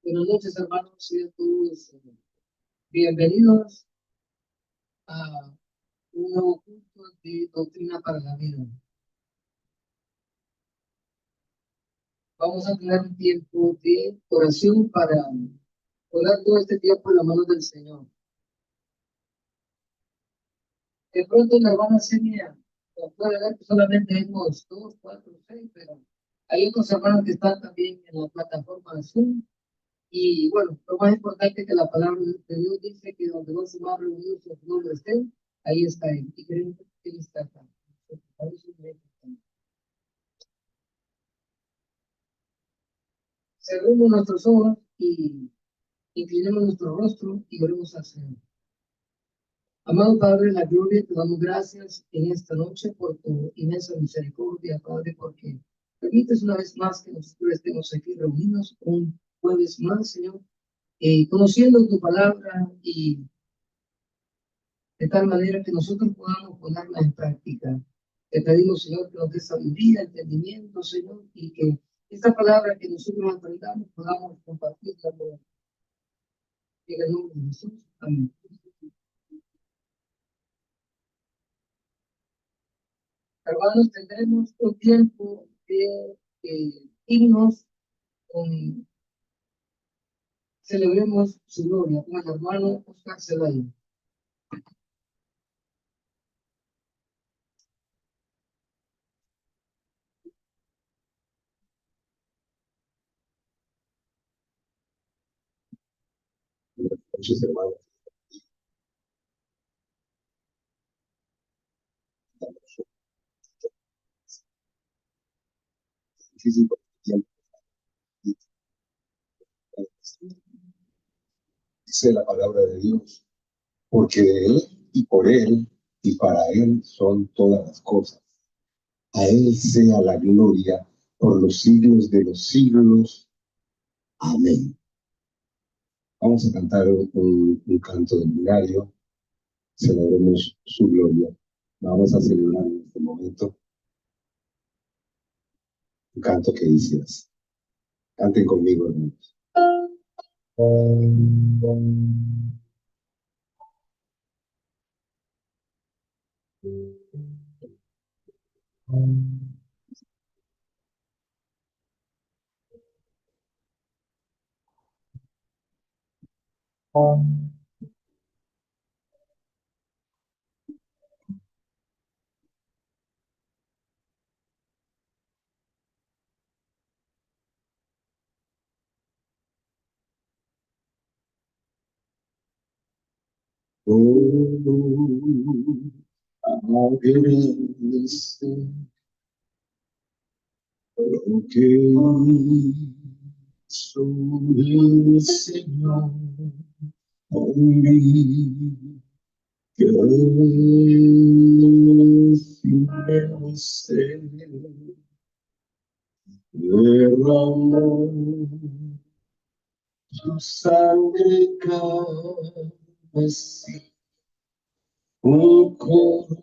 Buenas noches, hermanos, y a todos. Bienvenidos a un nuevo culto de Doctrina para la Vida. Vamos a tener un tiempo de oración para poner todo este tiempo en las manos del Señor. De pronto la hermana Celia nos puede ver que solamente hemos 2, 4, 6, pero hay otros hermanos que están también en la plataforma de Zoom. Y bueno, lo más importante es que la palabra de Dios dice que donde dos o más reunidos en su nombre estén, ahí está Él. Y creemos que Él está acá. Por eso es muy importante. Cerremos nuestros ojos y inclinemos nuestro rostro y oremos al Señor. Amado Padre de la gloria, te damos gracias en esta noche por tu inmensa misericordia, Padre, porque permites una vez más que nosotros estemos aquí reunidos un jueves más, Señor, conociendo tu palabra y de tal manera que nosotros podamos ponerla en práctica. Te pedimos, Señor, que nos dé sabiduría, entendimiento, Señor, y que esta palabra que nosotros aprendamos podamos compartirla en el nombre de Jesús. Amén. Hermanos, tendremos un tiempo de himnos con Celebremos su gloria con el hermano Oscar Zelaya. Muchos hermanos. Muchísimo tiempo. Dice la palabra de Dios, porque de Él y por Él y para Él son todas las cosas. A Él sea la gloria por los siglos de los siglos. Amén. Vamos a cantar un canto del binario. Celebremos su gloria. Vamos a celebrar en este momento un canto que dice así. Canten conmigo, hermanos. Lo que hizo el Señor por mí, que sin merecer derramó su sangre casi un coro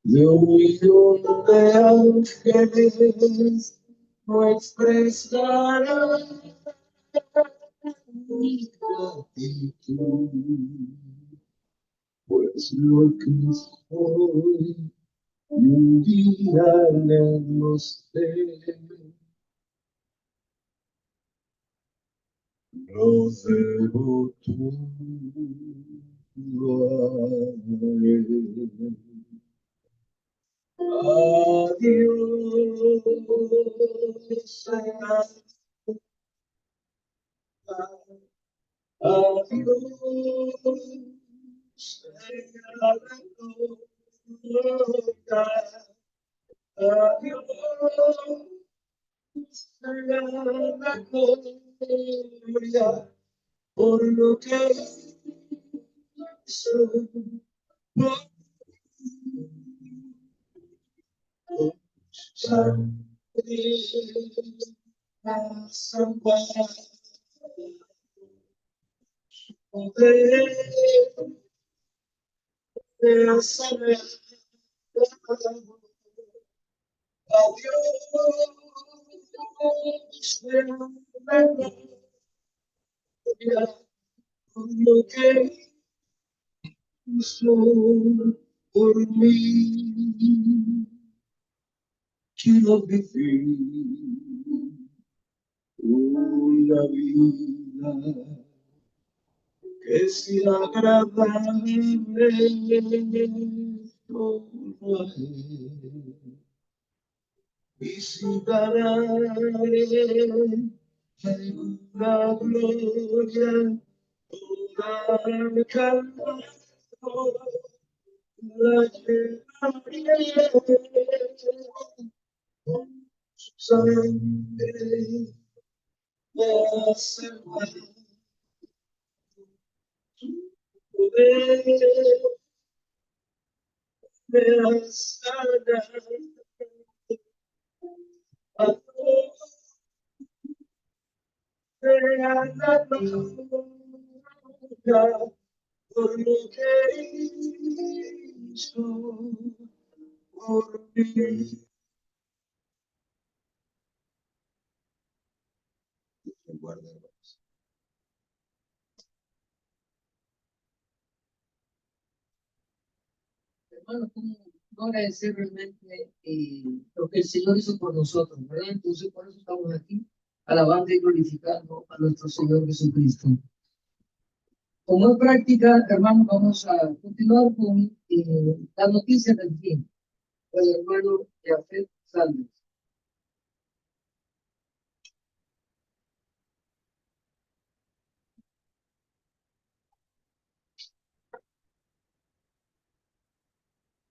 de un millón de ángeles no expresará mi gratitud, pues lo que soy y un día le mostré, lo debo todo a Él. Adiós, adiós, la gloria por lo que hizo por lo que hizo por mí. Quiero vivir una vida que sea agradable solo a él. Visitaré la gloria, toda la calma, la llenaré con su sangre, me hace mal poder, me sana a todos. Por lo que hizo por mí. Hermano, ¿cómo no agradecer realmente lo que el Señor hizo por nosotros, ¿verdad? Entonces, por eso estamos aquí, alabando y glorificando a nuestro Señor Jesucristo. Como es práctica, hermanos, vamos a continuar con la noticia del fin, del hermano Jafet Salves.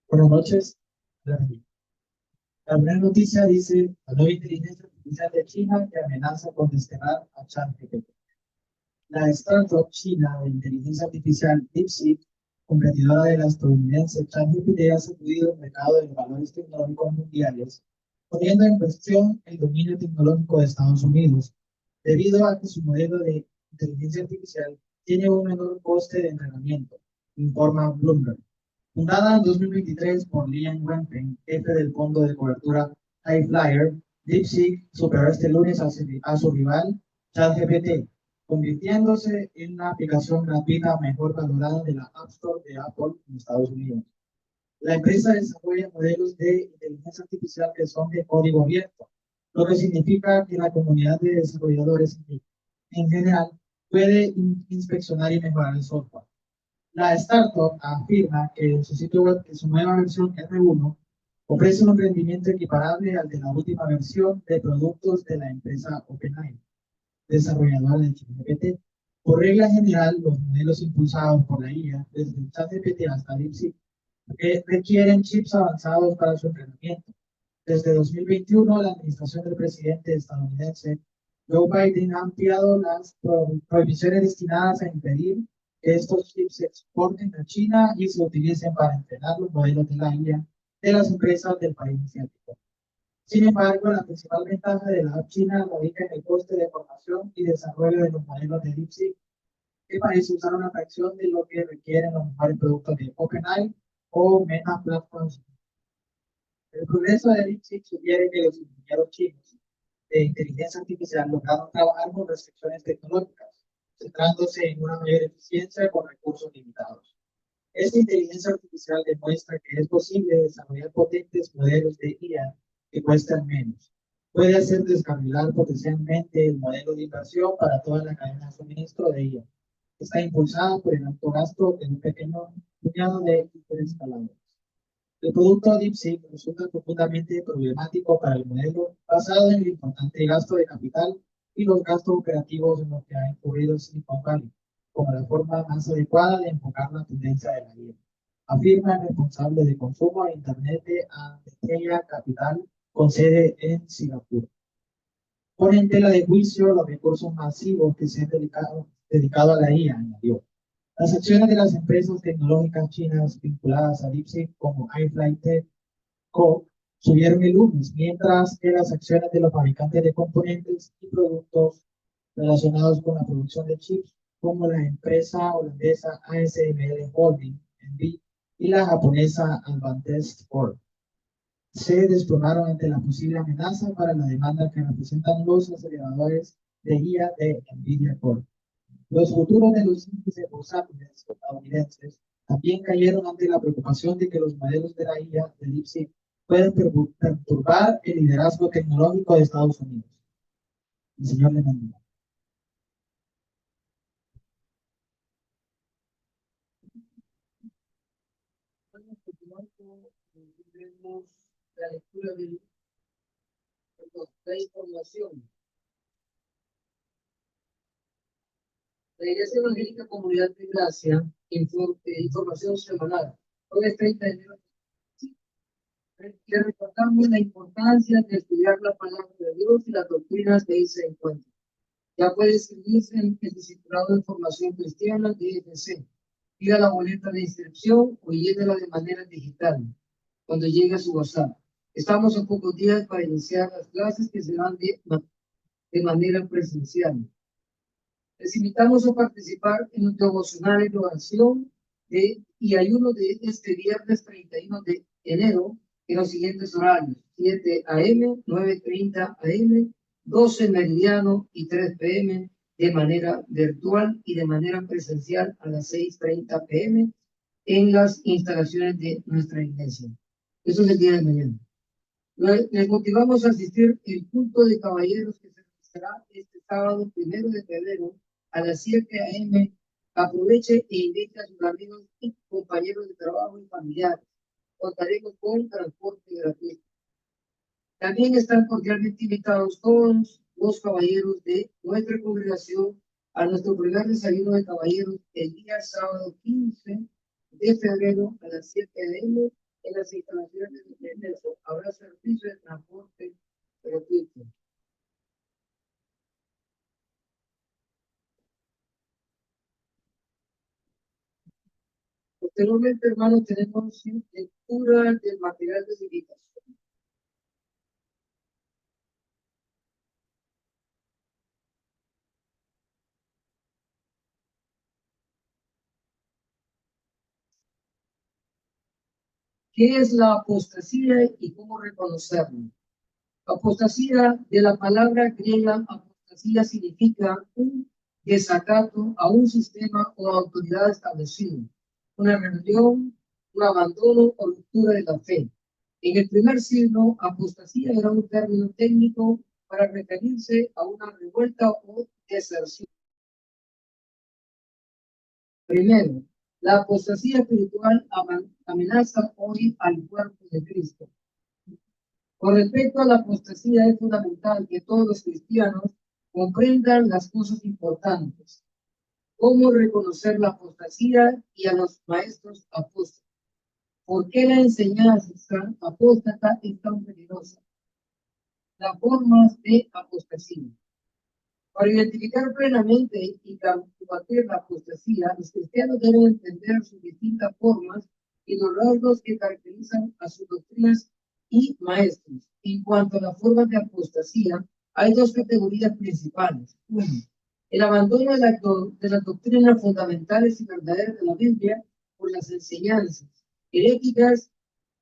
Buenas noches. La primera noticia dice: la nueva inteligencia artificial de China que amenaza con desterrar a ChatGPT. La startup china de inteligencia artificial DeepSeek, competidora de la estadounidense ChatGPT, ha sacudido el mercado de los valores tecnológicos mundiales, poniendo en cuestión el dominio tecnológico de Estados Unidos, debido a que su modelo de inteligencia artificial tiene un menor coste de entrenamiento, informa Bloomberg. Fundada en 2023 por Lian Wenpeng, jefe del fondo de cobertura Highflyer, DeepSeek superó este lunes a su rival ChatGPT, convirtiéndose en la aplicación gratuita mejor valorada de la App Store de Apple en Estados Unidos. La empresa desarrolla modelos de inteligencia artificial que son de código abierto, lo que significa que la comunidad de desarrolladores en general puede inspeccionar y mejorar el software. La startup afirma que en su sitio web que su nueva versión R1 ofrece un rendimiento equiparable al de la última versión de productos de la empresa OpenAI, desarrolladora de ChatGPT. Por regla general, los modelos impulsados por la IA, desde ChatGPT hasta DeepSeek, requieren chips avanzados para su entrenamiento. Desde 2021, la administración del presidente estadounidense Joe Biden ha ampliado las prohibiciones destinadas a impedir que estos chips se exporten a China y se utilicen para entrenar los modelos de la IA de las empresas del país asiático. Sin embargo, la principal ventaja de la app china radica en el coste de formación y desarrollo de los modelos de DeepSeek, que parece usar una fracción de lo que requieren los mejores productos de OpenAI o Meta Platforms. El progreso de DeepSeek sugiere que los ingenieros chinos de inteligencia artificial lograron trabajar con restricciones tecnológicas, centrándose en una mayor eficiencia con recursos limitados. Esta inteligencia artificial demuestra que es posible desarrollar potentes modelos de IA que cuestan menos. Puede hacer descarrilar potencialmente el modelo de inversión para toda la cadena de suministro de IA. Está impulsada por el alto gasto de un pequeño puñado de interescalados. El producto DeepSeek resulta profundamente problemático para el modelo, basado en el importante gasto de capital y los gastos operativos en los que ha incurrido Silicon Valley, como la forma más adecuada de enfocar la tendencia de la IA, afirma el responsable de consumo de Internet de Antelia Capital, con sede en Singapur. Pone en tela de juicio los recursos masivos que se han dedicado a la IA, añadió. Las acciones de las empresas tecnológicas chinas vinculadas a DeepSeek, como iFlytek Co., subieron el lunes, mientras que las acciones de los fabricantes de componentes y productos relacionados con la producción de chips, como la empresa holandesa ASML Holding, NV, y la japonesa Advantest Corp, se desplomaron ante la posible amenaza para la demanda que representan los aceleradores de guía de Nvidia Corp. Los futuros de los índices bursátiles estadounidenses también cayeron ante la preocupación de que los modelos de la IA de DeepSeek pueden perturbar el liderazgo tecnológico de Estados Unidos. El señor le bendiga. Vemos la lectura de la información. La Iglesia Evangélica Comunidad de Gracia, información semanal. Hoy es 30 de enero. Le recordamos la importancia de estudiar la palabra de Dios y las doctrinas que ahí se encuentran. Ya puede inscribirse en el Discipulado de Formación Cristiana de IFC. Pida la boleta de inscripción o llénela de manera digital cuando llegue a su WhatsApp. Estamos a pocos días para iniciar las clases que serán de manera presencial. Les invitamos a participar en un devocional de oración y ayuno de este viernes 31 de enero en los siguientes horarios: 7 a.m., 9:30 a.m., 12 meridiano y 3 p.m. de manera virtual y de manera presencial a las 6:30 p.m. en las instalaciones de nuestra iglesia. Eso es el día de mañana. Les motivamos a asistir al culto de caballeros que se realizará este sábado 1 de febrero a las 7 a.m. Aproveche e invite a sus amigos y compañeros de trabajo y familiares. Contaremos con transporte gratuito. También están cordialmente invitados todos los caballeros de nuestra congregación a nuestro primer desayuno de caballeros el día sábado 15 de febrero a las 7 a.m. en las instalaciones de Nelson. Habrá servicio de transporte gratuito. Posteriormente, hermanos, tenemos lectura del material de edificación. ¿Qué es la apostasía y cómo reconocerla? Apostasía, de la palabra griega apostasía, significa un desacato a un sistema o autoridad establecido, una rebelión, un abandono o ruptura de la fe. En el primer siglo, apostasía era un término técnico para referirse a una revuelta o deserción. Primero, la apostasía espiritual amenaza hoy al cuerpo de Cristo. Con respecto a la apostasía, es fundamental que todos los cristianos comprendan las cosas importantes. Cómo reconocer la apostasía y a los maestros apóstoles. ¿Por qué la enseñanza apóstata es tan peligrosa? Las formas de apostasía. Para identificar plenamente y combatir la apostasía, los cristianos deben entender sus distintas formas y los rasgos que caracterizan a sus doctrinas y maestros. En cuanto a las formas de apostasía, hay dos categorías principales. Uno, el abandono de las doctrinas fundamentales y verdaderas de la Biblia por las enseñanzas heréticas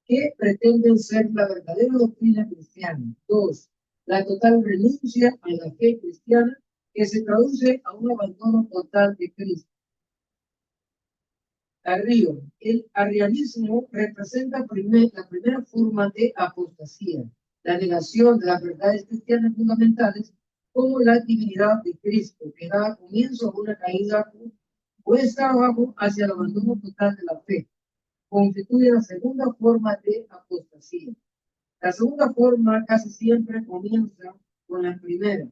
que pretenden ser la verdadera doctrina cristiana. Dos, la total renuncia a la fe cristiana, que se traduce a un abandono total de Cristo. Arrio. El arrianismo representa la primera forma de apostasía, la negación de las verdades cristianas fundamentales como la divinidad de Cristo, que da comienzo a una caída cuesta abajo hacia el abandono total de la fe. Constituye la segunda forma de apostasía. La segunda forma casi siempre comienza con la primera.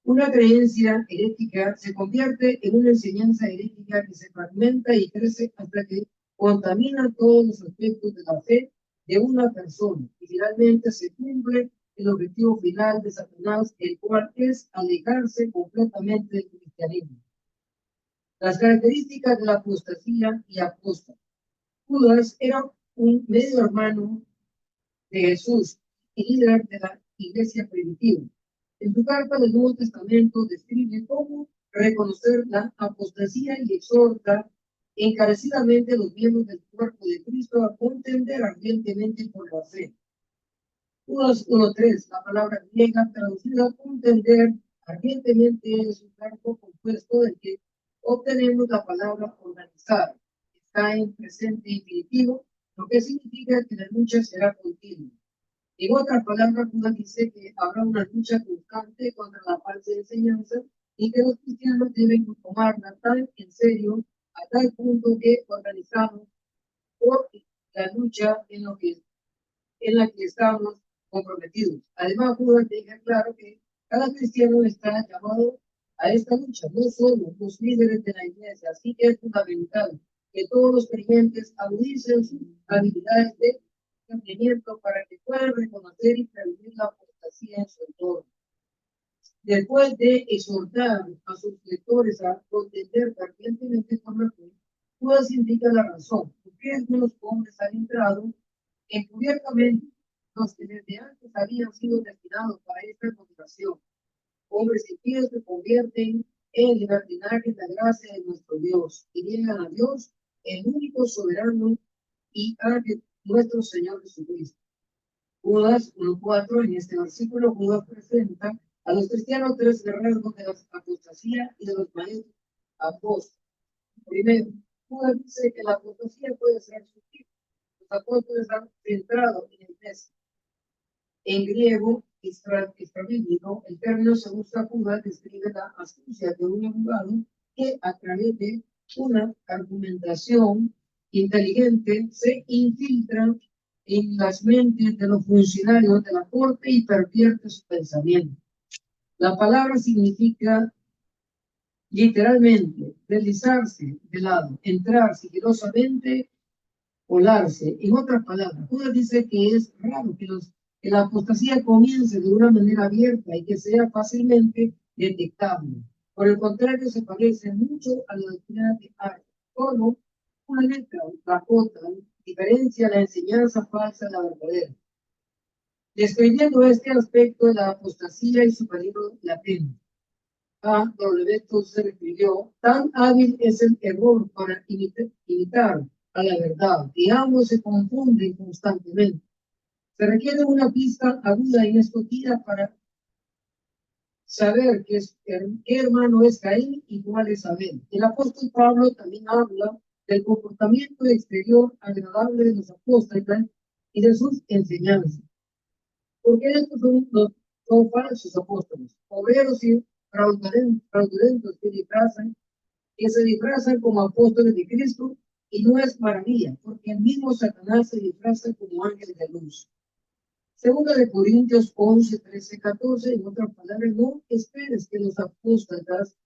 Una creencia herética se convierte en una enseñanza herética que se fragmenta y crece hasta que contamina todos los aspectos de la fe de una persona y finalmente se cumple el objetivo final de Satanás, el cual es alejarse completamente del cristianismo. Las características de la apostasía y apóstata. Judas era un medio hermano de Jesús y líder de la iglesia primitiva. En su carta del Nuevo Testamento describe cómo reconocer la apostasía y exhorta encarecidamente a los miembros del cuerpo de Cristo a contender ardientemente por la fe. Judas 1:3, la palabra griega traducida contender ardientemente es un verbo compuesto del que obtenemos la palabra organizar. Está en presente infinitivo, lo que significa que la lucha será continua. En otras palabras, Judas dice que habrá una lucha constante contra la falsa enseñanza y que los cristianos deben tomarla tan en serio a tal punto que organizamos por la lucha en la que estamos comprometidos. Además, Judas deja claro que cada cristiano está llamado a esta lucha, no solo los líderes de la iglesia, así que es fundamental que todos los creyentes agudicen sus habilidades de entendimiento para que puedan reconocer y prevenir la apostasía en su entorno. Después de exhortar a sus lectores a contender fervientemente con la fe, Judas indica la razón por qué algunos hombres han entrado encubiertamente, los que desde antes habían sido destinados para esta condenación. Hombres impíos se convierten en libertinaje de la gracia de nuestro Dios y niegan a Dios, el único soberano y ángel nuestro Señor Jesucristo. Judas 1:4, en este versículo, Judas presenta a los cristianos tres rasgos de la apostasía y de los maestros apóstoles. Primero, Judas dice que la apostasía puede ser sutil. Los apóstoles han centrado en el texto. En griego extrabíblico, el término se usa Judas describe la astucia de un abogado que a través de una argumentación inteligente se infiltra en las mentes de los funcionarios de la corte y pervierte su pensamiento. La palabra significa literalmente deslizarse de lado, entrar sigilosamente, colarse. En otras palabras, Judas dice que es raro que la apostasía comience de una manera abierta y que sea fácilmente detectable. Por el contrario, se parece mucho a la doctrina de Arias. Solo una letra, la J, diferencia la enseñanza falsa de la verdadera. Describiendo este aspecto de la apostasía y su peligro latente, A. W. Tozer escribió: tan hábil es el error para imitar a la verdad, y ambos se confunden constantemente. Se requiere una pista aguda y escogida para saber qué hermano es Caín y cuál es Abel. El apóstol Pablo también habla del comportamiento exterior agradable de los apóstoles y de sus enseñanzas. Porque estos son falsos apóstoles, obreros y fraudulentos que se disfrazan como apóstoles de Cristo, y no es maravilla, porque el mismo Satanás se disfraza como ángel de luz. Segunda de Corintios 11, 13, 14, en otras palabras, no esperes que los apóstoles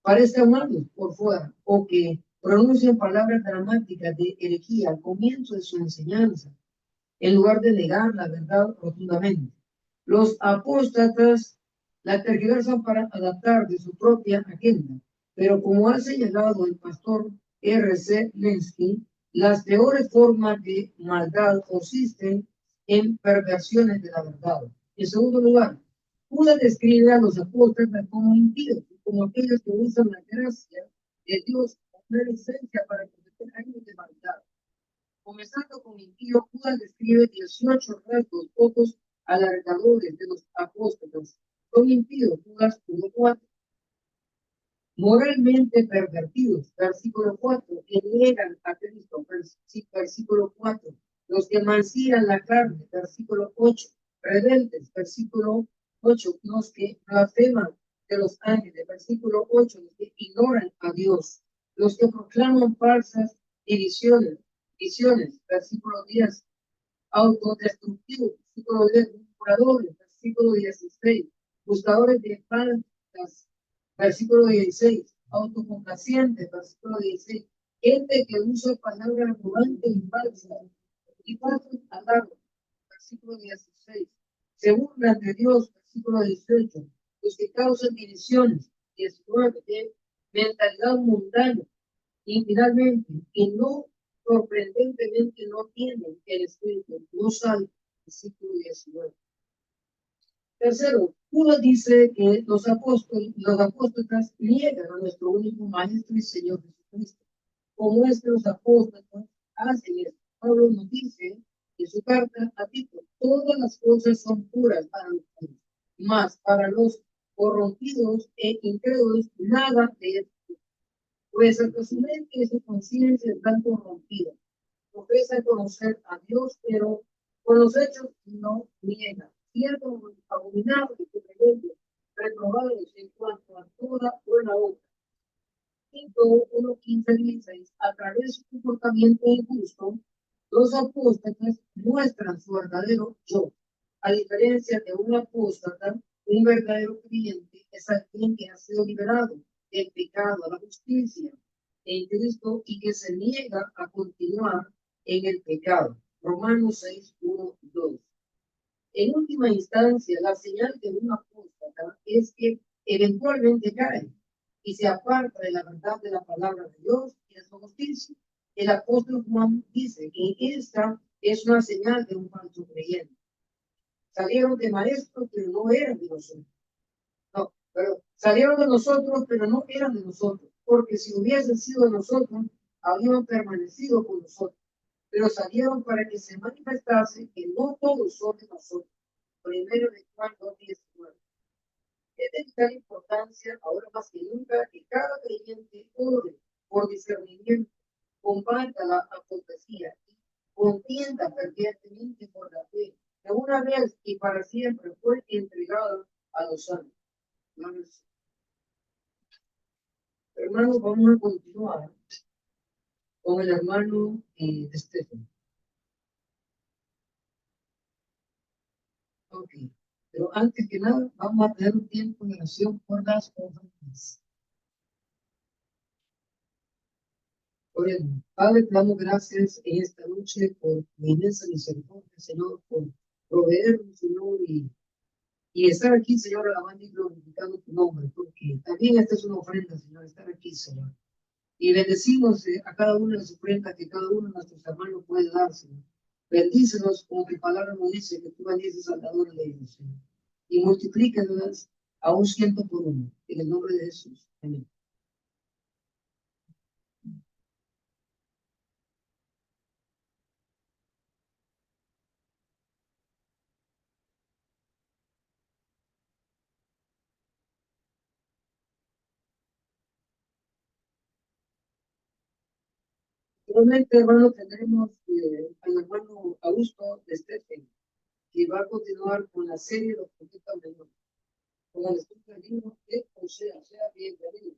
parezcan malos por fuera, o que pronuncien palabras dramáticas de herejía al comienzo de su enseñanza, en lugar de negar la verdad rotundamente. Los apóstatas la tergiversan para adaptar de su propia agenda, pero como ha señalado el pastor R.C. Lenski, las peores formas de maldad consisten en perversiones de la verdad. En segundo lugar, Judas describe a los apóstatas como impíos, como aquellos que usan la gracia de Dios como una licencia para cometer actos de maldad. Comenzando con impío, Judas describe 18 rasgos pocos alargadores de los apóstoles. Son impíos, Judas 1:4. Moralmente pervertidos, versículo 4, que niegan a Cristo, versículo 4. Los que mancillan la carne, versículo 8. Rebeldes, versículo 8. Los que blasfeman de los ángeles, versículo 8. Los que ignoran a Dios. Los que proclaman falsas visiones, versículo 10. Autodestructivos, versículo 10. Murmuradores, versículo 16. Buscadores de faltas, versículo 16. Autocomplacientes, versículo 16. Gente que usa palabras arrogantes y falsas y falsos halagos, versículo 16. Se burlan de Dios, versículo 18. Los que causan divisiones, 19. De mentalidad mundana. Y finalmente, que no, sorprendentemente, no tienen el espíritu, no saben, versículo 19. Tercero, Judas dice que los apóstoles niegan a nuestro único Maestro y Señor Jesucristo. Como es que los apóstoles hacen esto? Pablo nos dice en su carta a Tito, todas las cosas son puras para los puros, mas para los corrompidos e incrédulos nada de esto, pues hasta su mente y su conciencia están corrompidas. Profesa conocer a Dios, pero con los hechos no niegan. Cierto, abominables y rebeldes, reprobados en cuanto a toda buena obra. Tito 1:15-16, a través de su comportamiento injusto, los apóstatas muestran su verdadero yo. A diferencia de un apóstata, un verdadero creyente es alguien que ha sido liberado del pecado a la justicia en Cristo y que se niega a continuar en el pecado. Romanos 6:1-2. En última instancia, la señal de un apóstata es que eventualmente cae y se aparta de la verdad de la palabra de Dios y de su justicia. El apóstol Juan dice que esta es una señal de un falso creyente. Salieron de maestros, pero no eran de nosotros. No, pero salieron de nosotros, pero no eran de nosotros. Porque si hubiesen sido de nosotros, habrían permanecido con nosotros. Pero salieron para que se manifestase que no todos son de nosotros. Primero de Juan 2:19. Es de vital importancia, ahora más que nunca, que cada creyente ore por discernimiento, comparta la apostasía y contienda fervientemente por la fe, que una vez y para siempre fue entregada a los santos. Hermanos, vamos a continuar con el hermano de Estefan. Ok, pero antes que nada, vamos a tener un tiempo de oración por las ofrendas. Oremos. Padre, te damos gracias en esta noche por tu inmensa misericordia, Señor, por proveernos, Señor, y estar aquí, Señor, alabando y glorificando tu nombre, porque también esta es una ofrenda, Señor, estar aquí, Señor. Y bendecimos a cada una de las ofrendas que cada uno de nuestros hermanos puede dar, Señor. Bendícenos, como tu palabra nos dice, que tú bendices al dador de ellos, Señor. Y multiplícalas a un 100 por 1, en el nombre de Jesús. Amén. Realmente, hermano, tendremos al hermano Augusto de Stephen, que va a continuar con la serie de los profetas menores, con el estudio del libro de Osea. Sea bienvenido.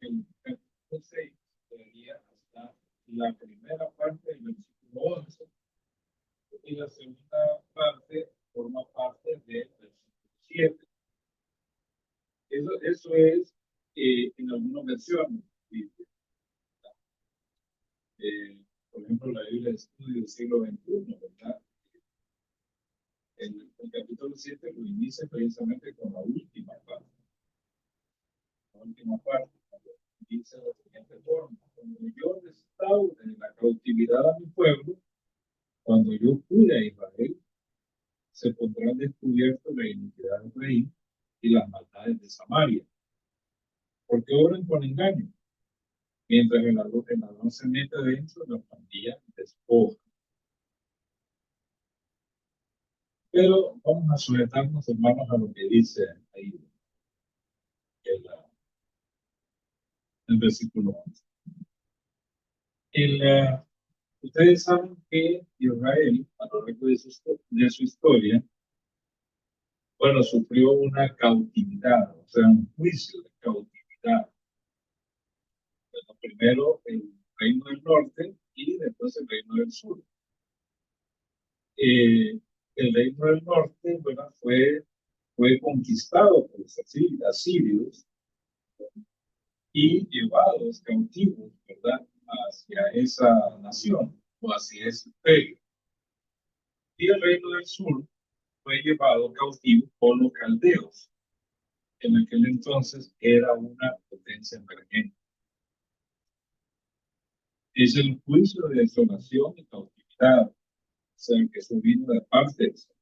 el capítulo 6 sería hasta la primera parte del versículo 11 y la segunda parte forma parte del versículo 7. Eso es en algunas versiones. Por ejemplo, la Biblia de Estudio del siglo XXI, ¿verdad? El capítulo 7 lo inicia precisamente con la última parte. La última parte dice de la siguiente forma: cuando yo restaure la cautividad a mi pueblo, cuando yo cure a Israel, se pondrán descubierto la iniquidad del rey y las maldades de Samaria, porque obran con engaño. Mientras el ladrón se mete adentro, la pandilla despoja. Pero vamos a sujetarnos, hermanos, a lo que dice ahí el versículo 11. Ustedes saben que Israel, a lo largo de su historia, bueno, sufrió una cautividad, o sea, un juicio de cautividad. Bueno, primero el reino del norte y después el reino del sur. El reino del norte, bueno, fue conquistado por los asirios y llevados cautivos, ¿verdad?, hacia esa nación o hacia ese imperio. Y el reino del sur fue llevado cautivo por los caldeos. En aquel entonces era una potencia emergente. Es el juicio de desolación y cautividad, o sea, que eso vino de parte de eso.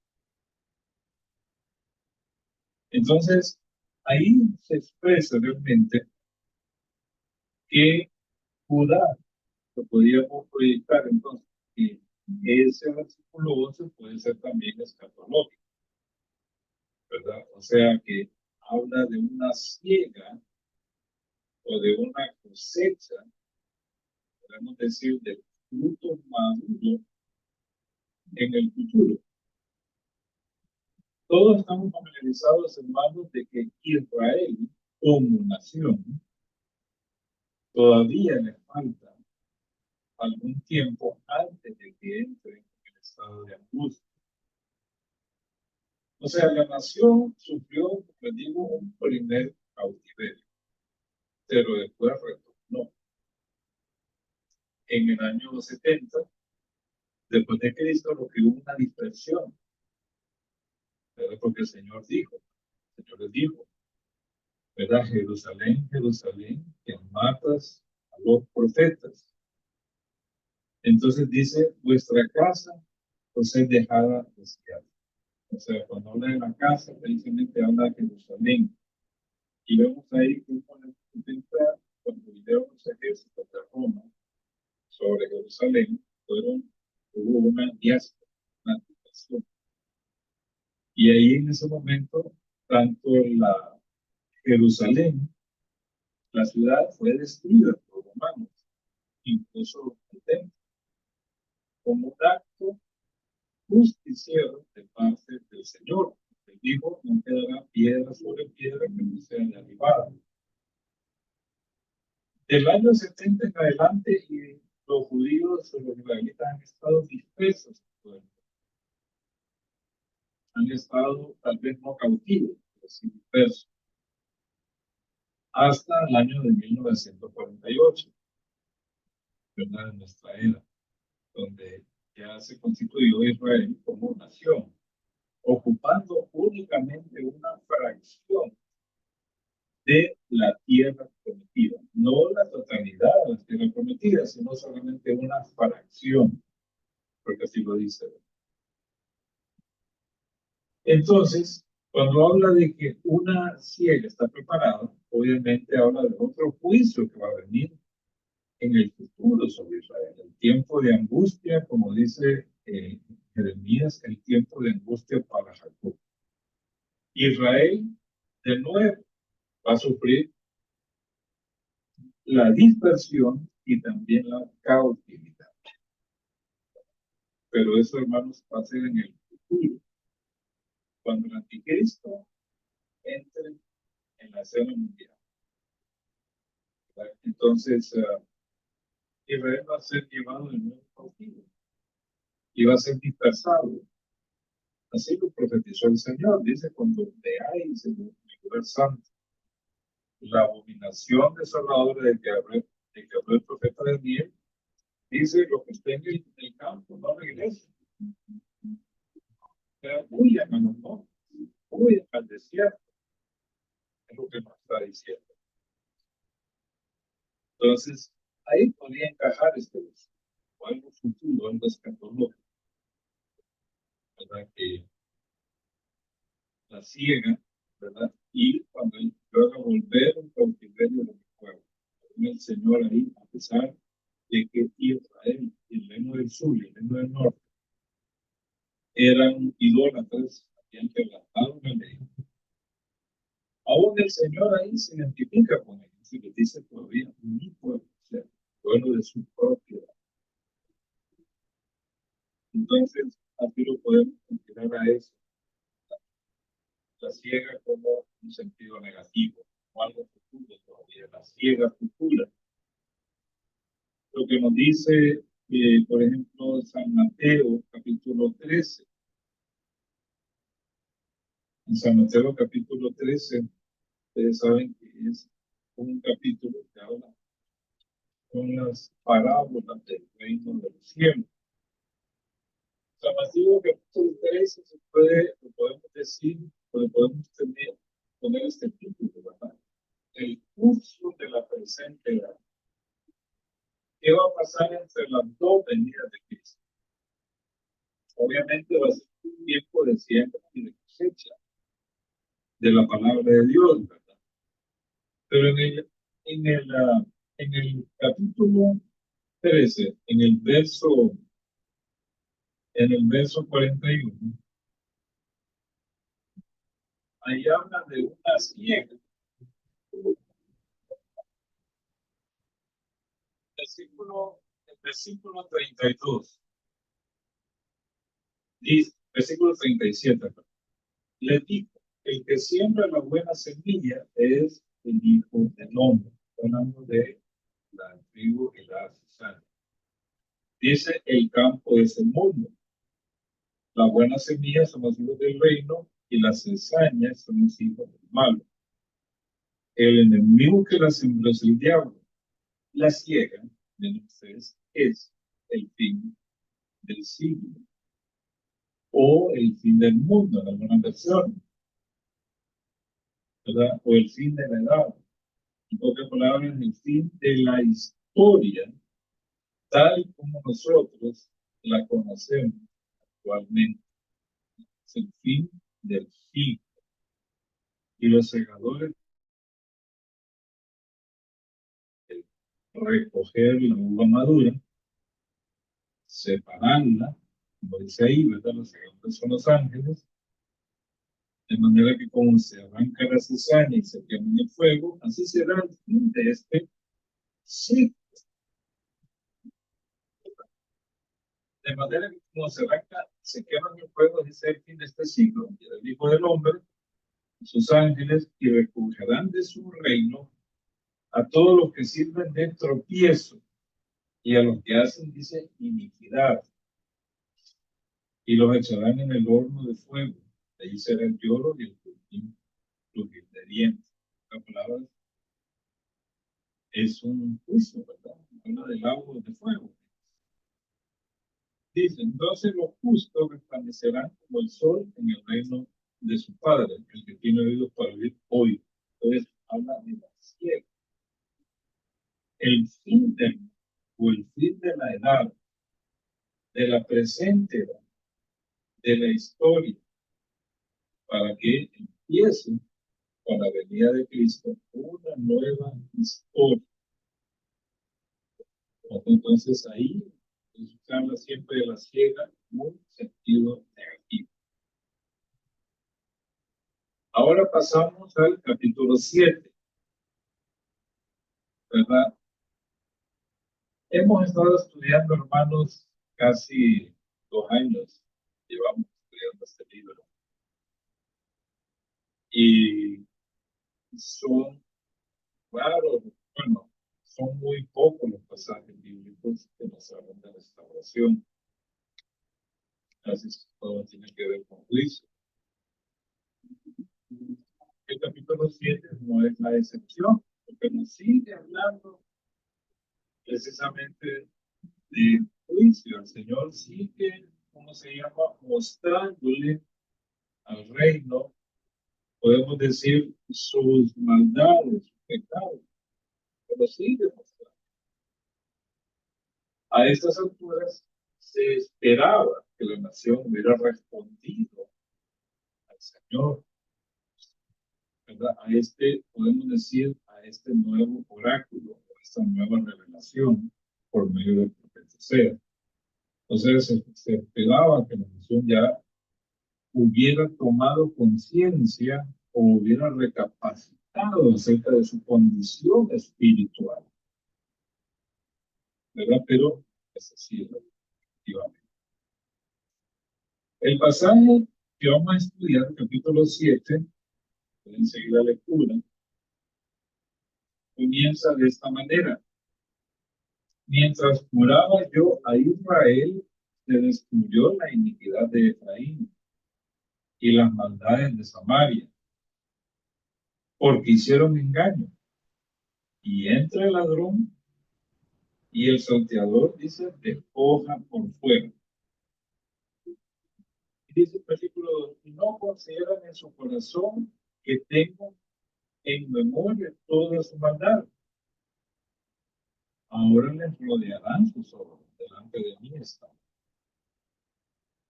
Entonces, ahí se expresa realmente que Judá lo podríamos proyectar entonces, que ese versículo 11 puede ser también escatológico, ¿verdad? O sea, que habla de una siega o de una cosecha, podemos decir, de fruto maduro en el futuro. Todos estamos familiarizados, hermanos, de que Israel, como nación, todavía le falta algún tiempo antes de que entre en el estado de angustia. O sea, la nación sufrió, como les digo, un primer cautiverio, pero después retornó. En el año 70, después de Cristo, lo que hubo una dispersión, ¿verdad? Porque el Señor les dijo, ¿verdad? Jerusalén, Jerusalén, que matas a los profetas. Entonces dice, vuestra casa pues es dejada desierta. O sea, cuando habla de la casa, precisamente habla de Jerusalén. Y vemos ahí que cuando vinieron los ejércitos de Roma sobre Jerusalén, hubo una diáspora, una dispersión. Y ahí en ese momento, tanto la Jerusalén, la ciudad fue destruida por los romanos, incluso el templo, como un acto justiciero de parte del Señor. Él dijo, no quedará piedra sobre piedra que no sea derribada. Del año 70 en adelante, y los judíos o los israelitas han estado dispersos. Han estado tal vez no cautivos, pero sí dispersos. Hasta el año de 1948, ¿verdad? En nuestra era, donde ya se constituyó Israel como nación, ocupando únicamente una fracción de la tierra prometida, no la totalidad de la tierra prometida, sino solamente una fracción, porque así lo dice. Entonces, cuando habla de que una siega está preparada, obviamente habla de otro juicio que va a venir en el futuro sobre Israel, el tiempo de angustia, como dice Jeremías, el tiempo de angustia para Jacob. Israel, de nuevo, va a sufrir la dispersión y también la cautividad. Pero eso, hermanos, va a ser en el futuro, cuando el anticristo entre en la escena mundial. ¿verdad? Entonces, Israel va a ser llevado de nuevo cautivo y va a ser dispersado. Así lo profetizó el Señor. Dice, cuando veáis en el lugar santo la abominación desoladora de que habló el profeta Daniel, dice, lo que estén en el campo no regresen. Huyan a los montes, huyan al desierto. Es lo que nos está diciendo. Entonces, ahí podría encajar este verso, o algo futuro, algo escatológico, ¿verdad? Que la ciega, ¿verdad? Y cuando él logra volver un cautiverio de mi pueblo. El Señor ahí, a pesar de que Israel, el reino del sur y el reino del norte, eran idólatras, habían quebrantado la ley. Aún el Señor ahí se identifica con ellos y les dice todavía, mi pueblo, o sea, pueblo de su propiedad. Entonces, así lo podemos considerar a eso, la ciega como un sentido negativo, o algo futuro todavía, la ciega futura. Lo que nos dice, por ejemplo, San Mateo, capítulo 13. En San Mateo, capítulo 13, ustedes saben que es un capítulo que habla con las parábolas del reino de los cielos. San Mateo, capítulo 13, lo podemos decir, o le podemos poner este título, ¿verdad? El curso de la presente edad. ¿Qué va a pasar entre las dos venidas de Cristo? Obviamente va a ser un tiempo de siembra y de cosecha de la palabra de Dios, ¿verdad? Pero en el capítulo 13, en el verso 41, ahí habla de una ciega. El versículo 32, dice, versículo 37, perdón, le dijo, el que siembra la buena semilla es el Hijo del Hombre. Hablando de la tribu y la cizaña. Dice, el campo es el mundo. Las buenas semillas son los hijos del reino y las cizañas son los hijos del mal. El enemigo que la sembró es el diablo. La ciega de ustedes es el fin del siglo o el fin del mundo en algunas versiones, ¿verdad? O el fin de la edad. En otras palabras, el fin de la historia, tal como nosotros la conocemos actualmente. Es el fin del siglo. Y los segadores recoger la uva madura, separarla, como dice ahí, ¿verdad? Los segadores son los ángeles, de manera que como se arranca la cizaña y se quema en el fuego, así será el fin de este ciclo. De manera que como se arranca, se quema en el fuego, dice el fin de este ciclo, y el Hijo del Hombre, sus ángeles, y recogerán de su reino a todos los que sirven de tropiezo y a los que hacen, dice, iniquidad, y los echarán en el horno de fuego. Allí será el lloro y el crujir de dientes. La palabra es un juicio, ¿verdad? Habla del agua de fuego. Dice, entonces los justos resplandecerán como el sol en el reino de su Padre. El que tiene oídos para oír, hoy. Entonces habla de la ciega. El fin del, o el fin de la edad, de la presente edad, de la historia, para que empiece con la venida de Cristo una nueva historia. Entonces ahí se habla siempre de la ciega en un sentido negativo. Ahora pasamos al capítulo 7, ¿verdad? Hemos estado estudiando, hermanos, casi 2 años, llevamos estudiando este libro. Y son raros, bueno, son muy pocos los pasajes bíblicos que nos hablan de restauración. Casi todo tiene que ver con juicio. El capítulo 7 no es la excepción, porque nos sigue hablando precisamente de juicio. El Señor sigue, ¿cómo se llama? Mostrándole al reino, podemos decir, sus maldades, sus pecados, pero sigue mostrando. A estas alturas se esperaba que la nación hubiera respondido al Señor, ¿verdad? A este, podemos decir, a este nuevo oráculo, a esta nueva revelación por medio del profeta Osea. Entonces se esperaba que la nación ya hubiera tomado conciencia o hubiera recapacitado acerca de su condición espiritual, ¿verdad? Pero es así, efectivamente. El pasaje que vamos a estudiar, el capítulo 7, pueden seguir la lectura, comienza de esta manera. Mientras juraba yo a Israel, se descubrió la iniquidad de Efraín y las maldades de Samaria, porque hicieron engaño. Y entra el ladrón y el salteador, dice, despoja por fuera. Y dice el versículo 2, y no consideran en su corazón que tengo en memoria toda su maldad. Ahora les rodearán sus obras, delante de mí están.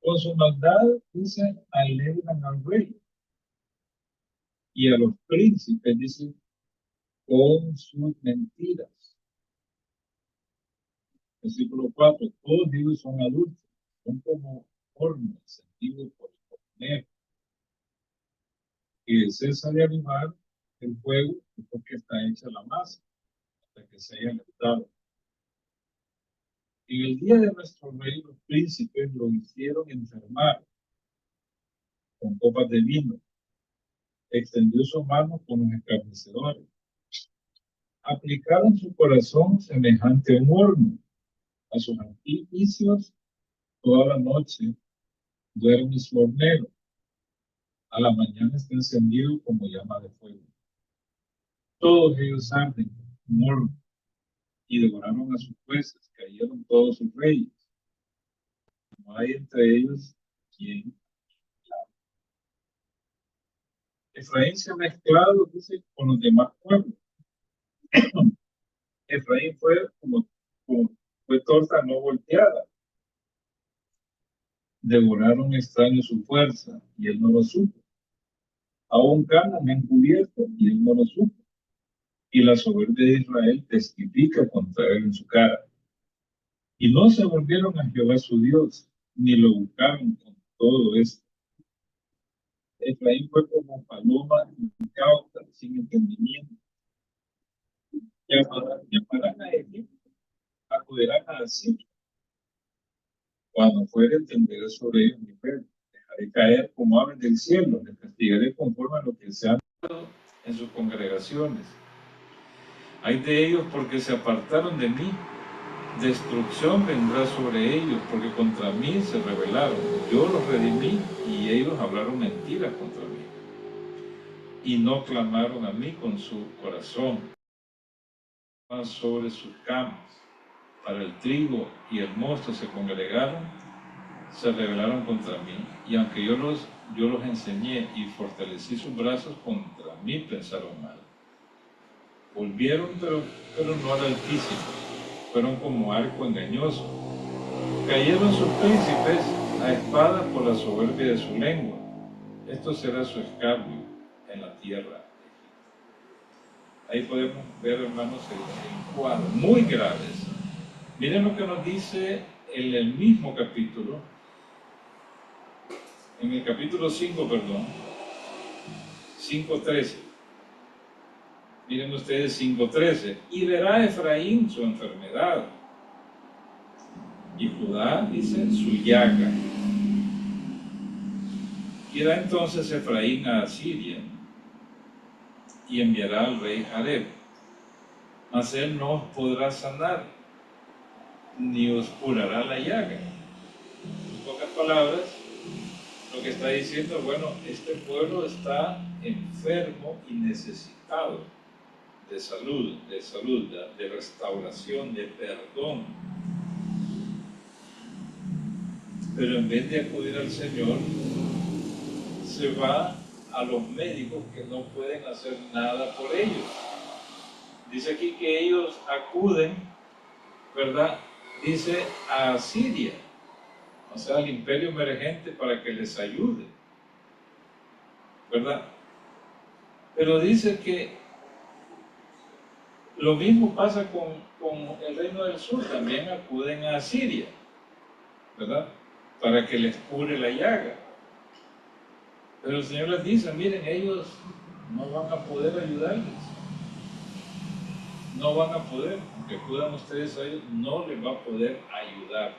Con su maldad, dice, alegran al rey. Y a los príncipes, dice, con sus mentiras. Versículo 4, todos ellos son adultos, son como horno encendido por el que cesa de animar el fuego porque está hecha la masa, hasta que se haya levantado. En el día de nuestro rey, los príncipes lo hicieron enfermar con copas de vino, extendió su mano con los escarnecedores, aplicaron su corazón semejante a un horno, a sus artificios toda la noche duerme su hornero, a la mañana está encendido como llama de fuego. Todos ellos arden como horno y devoraron a sus jueces, cayeron todos sus reyes. No hay entre ellos quien. Efraín se ha mezclado, dice, con los demás pueblos. Efraín fue torta no volteada. Devoraron extraños su fuerza y él no lo supo. Aún Cana me encubierto y él no lo supo. Y la soberbia de Israel testifica contra él en su cara. Y no se volvieron a Jehová su Dios, ni lo buscaron con todo esto. Efraín fue como paloma incauta, sin entendimiento. Llamarán a Egipto, acudirán a Asiria. Cuando fuere, entenderé sobre ellos mi fe. Dejaré caer como aves del cielo, les castigaré conforme a lo que se han dado en sus congregaciones. Hay de ellos porque se apartaron de mí. Destrucción vendrá sobre ellos porque contra mí se rebelaron. Yo los redimí y ellos hablaron mentiras contra mí. Y no clamaron a mí con su corazón. Sobre sus camas. Para el trigo y el mosto se congregaron, se rebelaron contra mí. Y aunque yo los enseñé y fortalecí sus brazos, contra mí pensaron mal. Volvieron, pero no al Altísimo. Fueron como arco engañoso. Cayeron sus príncipes a espada por la soberbia de su lengua. Esto será su escarnio en la tierra. Ahí podemos ver, hermanos, el cuadro muy graves. Miren lo que nos dice en el mismo capítulo, en el capítulo 5, perdón, 5:13. Miren ustedes 5:13. Y verá Efraín su enfermedad. Y Judá, dice, su llaga. Irá entonces Efraín a Asiria y enviará al rey Jareb. mas él no os podrá sanar, ni os curará la llaga. En pocas palabras, lo que está diciendo, bueno, este pueblo está enfermo y necesitado de salud, de restauración, de perdón. Pero en vez de acudir al Señor, se va a los médicos que no pueden hacer nada por ellos. Dice aquí que ellos acuden, ¿verdad? Dice a Asiria, o sea, al imperio emergente para que les ayude, ¿verdad? Pero dice que lo mismo pasa con el reino del sur, también acuden a Asiria, ¿verdad? Para que les cure la llaga. Pero el Señor les dice, miren, ellos no van a poder ayudarles. No van a poder, aunque acudan ustedes a ellos, no les va a poder ayudar.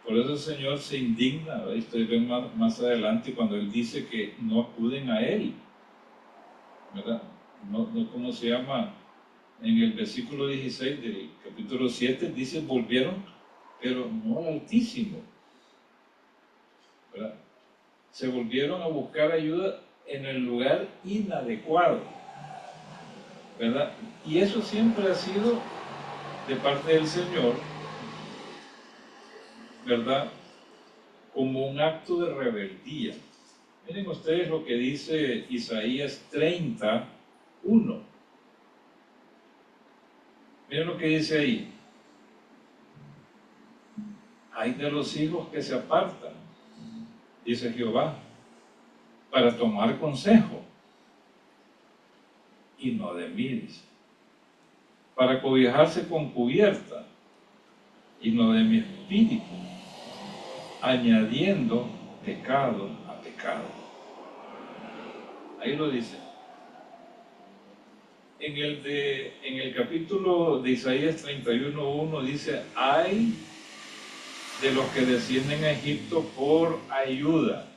Por eso el Señor se indigna, ¿verdad? Ustedes ven más adelante cuando Él dice que no acuden a Él, ¿verdad? No, ¿cómo se llama? En el versículo 16 del capítulo 7 dice, volvieron, pero no al Altísimo, ¿verdad? Se volvieron a buscar ayuda en el lugar inadecuado, ¿verdad? Y eso siempre ha sido de parte del Señor, ¿verdad? Como un acto de rebeldía. Miren ustedes lo que dice Isaías 30:1. Miren lo que dice ahí. Hay de los hijos que se apartan, dice Jehová, para tomar consejo, y no de mí, dice, para cobijarse con cubierta, y no de mi espíritu, añadiendo pecado a pecado. Ahí lo dice. En el capítulo de Isaías 31:1 dice, hay de los que descienden a Egipto por ayuda,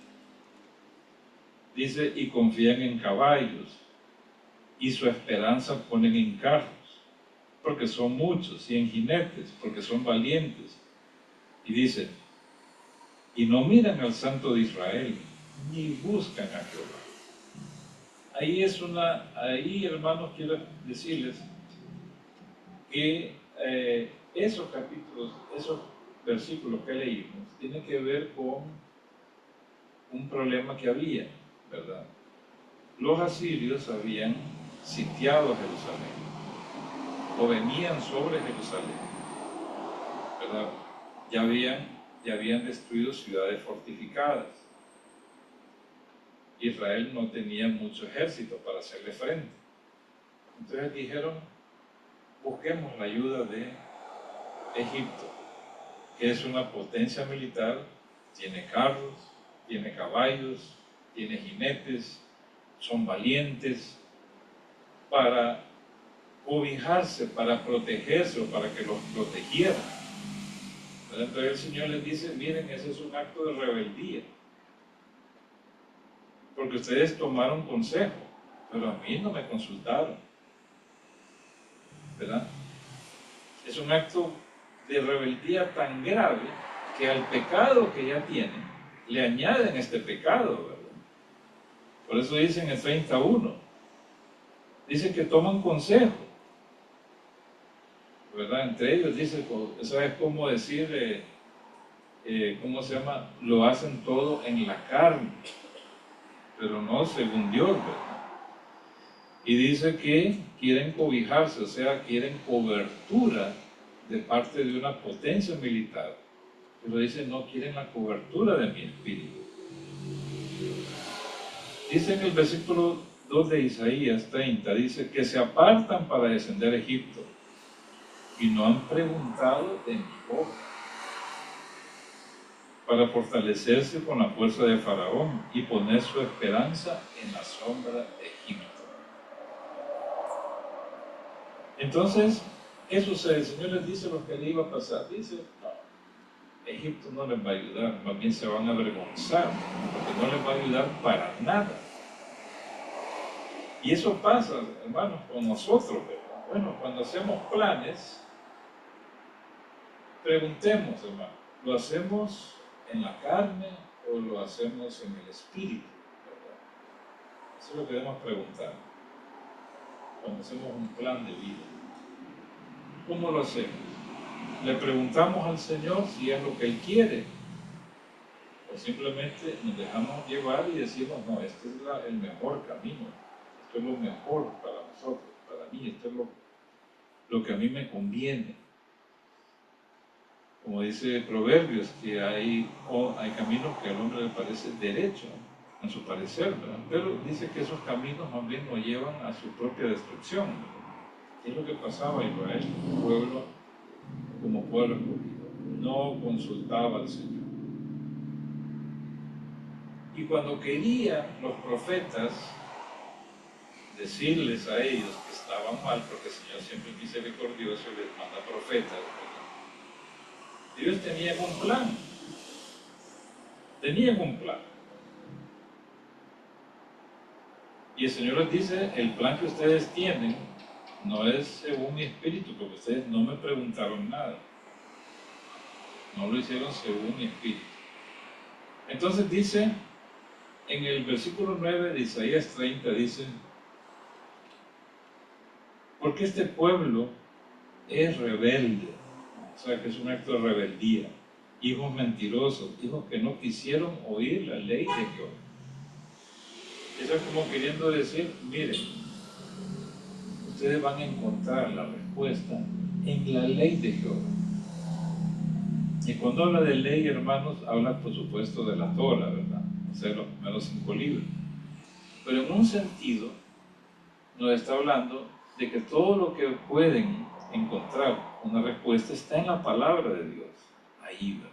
dice, y confían en caballos, y su esperanza ponen en carros, porque son muchos, y en jinetes, porque son valientes. Y dice, y no miran al Santo de Israel, ni buscan a Jehová. Ahí, hermanos, quiero decirles que esos capítulos, esos versículos que leímos, tienen que ver con un problema que había, ¿verdad? Los asirios habían sitiado a Jerusalén, o venían sobre Jerusalén, ¿verdad? Ya habían destruido ciudades fortificadas. Israel no tenía mucho ejército para hacerle frente. Entonces dijeron, busquemos la ayuda de Egipto, que es una potencia militar, tiene carros, tiene caballos, tiene jinetes, son valientes, para cobijarse, para protegerse o para que los protegieran. Entonces el Señor les dice, miren, ese es un acto de rebeldía, porque ustedes tomaron consejo, pero a mí no me consultaron, ¿verdad? Es un acto de rebeldía tan grave que al pecado que ya tienen, le añaden este pecado, ¿verdad? Por eso dice en el 31, dice que toman consejo, ¿verdad? Entre ellos dice, ¿sabes cómo decir? ¿Cómo se llama? Lo hacen todo en la carne, pero no según Dios, ¿verdad? Y dice que quieren cobijarse, o sea, quieren cobertura de parte de una potencia militar. Pero dice, no quieren la cobertura de mi espíritu. Dice en el versículo 2 de Isaías 30, dice que se apartan para descender a Egipto y no han preguntado de mi boca, para fortalecerse con la fuerza de Faraón y poner su esperanza en la sombra de Egipto. Entonces, ¿qué sucede? El Señor les dice lo que le iba a pasar. Dice, no, Egipto no les va a ayudar, más bien se van a avergonzar, porque no les va a ayudar para nada. Y eso pasa, hermanos, con nosotros, ¿verdad? Bueno, cuando hacemos planes, preguntemos, hermano, ¿lo hacemos en la carne o lo hacemos en el espíritu? ¿Verdad? Eso es lo que debemos preguntar cuando hacemos un plan de vida. ¿Cómo lo hacemos? Le preguntamos al Señor si es lo que Él quiere, o simplemente nos dejamos llevar y decimos, no, este es el mejor camino, esto es lo mejor para nosotros, para mí, esto es lo que a mí me conviene. Como dice Proverbios, que hay caminos que al hombre le parece derecho, en su parecer, ¿verdad? Pero dice que esos caminos más bien nos llevan a su propia destrucción, ¿verdad? Es lo que pasaba a Israel, pueblo como pueblo escogido, no consultaba al Señor. Y cuando querían los profetas decirles a ellos que estaban mal, porque el Señor siempre es misericordioso y les manda profetas, ¿verdad? Ellos tenían un plan. Y el Señor les dice, el plan que ustedes tienen no es según mi espíritu, porque ustedes no me preguntaron nada. No lo hicieron según mi espíritu. Entonces dice, en el versículo 9 de Isaías 30, dice, porque este pueblo es rebelde, o sea que es un acto de rebeldía, hijos mentirosos, hijos que no quisieron oír la ley de Jehová. Eso es como queriendo decir, miren, ustedes van a encontrar la respuesta en la ley de Jehová. Y cuando habla de ley, hermanos, habla por supuesto de la Torah, ¿verdad? O sea, los primeros 5 libros. Pero en un sentido, nos está hablando de que todo lo que pueden encontrar una respuesta está en la palabra de Dios. Ahí, ¿verdad?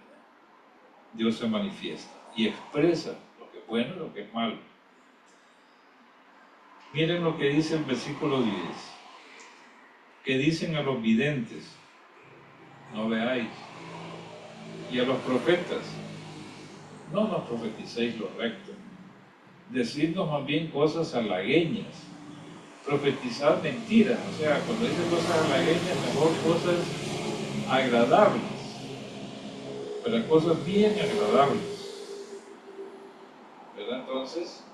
Dios se manifiesta y expresa lo que es bueno y lo que es malo. Miren lo que dice el versículo 10. Que dicen a los videntes, no veáis, y a los profetas, no nos profeticéis lo recto, decidnos más bien cosas halagueñas, profetizad mentiras, o sea, cuando dicen cosas halagueñas, mejor cosas agradables, pero cosas bien agradables, ¿verdad? Entonces,